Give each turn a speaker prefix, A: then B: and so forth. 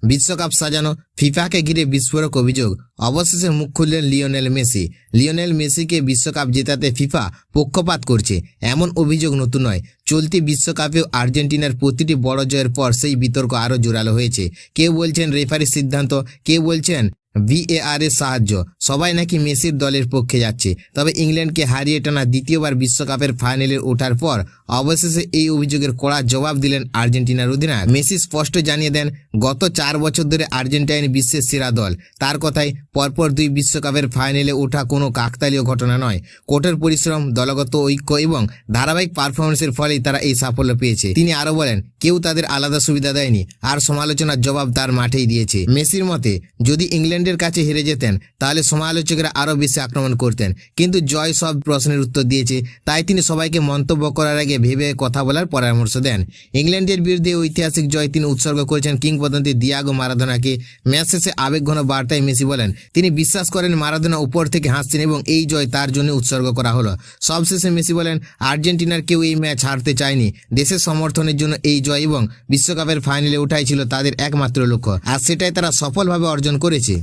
A: বিশ্বকাপ সাজানো, ফিফাকে ঘিরে বিস্ফোরক অভিযোগ, অবশেষে মুখ খুললেন লিওনেল মেসি। লিওনেল মেসিকে বিশ্বকাপ জেতাতে ফিফা পক্ষপাত করছে, এমন অভিযোগ নতুন নয়। চলতি বিশ্বকাপেও আর্জেন্টিনার প্রতিটি বড় জয়ের পর সেই বিতর্ক আরও জোরালো হয়েছে। কেউ বলছেন রেফারির সিদ্ধান্ত, কেউ বলছেন ভিএআর এর সাহায্য, সবাই নাকি মেসির দলের পক্ষে যাচ্ছে। তবে ইংল্যান্ডকে হারিয়ে টানা দ্বিতীয়বার বিশ্বকাপের ফাইনালে ওঠার পর অবশেষে এই অভিযোগের কড়া জবাব দিলেন আর্জেন্টিনার অধিনায়ক। মেসি স্পষ্ট জানিয়ে দেন, গত 4 বছর ধরে আর্জেন্টাইন বিশ্বের সেরা দল। তার কথায়, পরপর 2 বিশ্বকাপের ফাইনালে ওঠা কোনো কাকতালীয় ঘটনা নয়। কঠোর পরিশ্রম, দলগত ঐক্য এবং ধারাবাহিক পারফরমেন্সের ফলেই তারা এই সাফল্য পেয়েছে। তিনি আরও বলেন, কেউ তাদের আলাদা সুবিধা দেয়নি, আর সমালোচনার জবাব তার মাঠেই দিয়েছে। মেসির মতে, যদি ইংল্যান্ডের কাছে হেরে যেতেন তাহলে সমালোচকেরা আরও বেশি আক্রমণ করতেন, কিন্তু জয় সব প্রশ্নের উত্তর দিয়েছে। তাই তিনি সবাইকে মন্তব্য করার আগে ভেবে কথা বলার পরামর্শ দেন। ইংল্যান্ডের বিরুদ্ধে ঐতিহাসিক জয় তিনি উৎসর্গ করেছেন কিংবদন্তি দিয়াগো মারাদোনাকে। ম্যাচ শেষে আবেগঘন বার্তায় মেসি বলেন, তিনি বিশ্বাস করেন মারাদোনা উপর থেকে হাসছেন এবং এই জয় তার জন্য উৎসর্গ করা হলো। সবশেষে মেসি বলেন, আর্জেন্টিনার কেউ এই ম্যাচ হারতে চায়নি। দেশের সমর্থনের জন্য এই জয় এবং বিশ্বকাপের ফাইনালে ওঠাই ছিল তাদের একমাত্র লক্ষ্য, আর সেটাই তারা সফলভাবে অর্জন করেছে।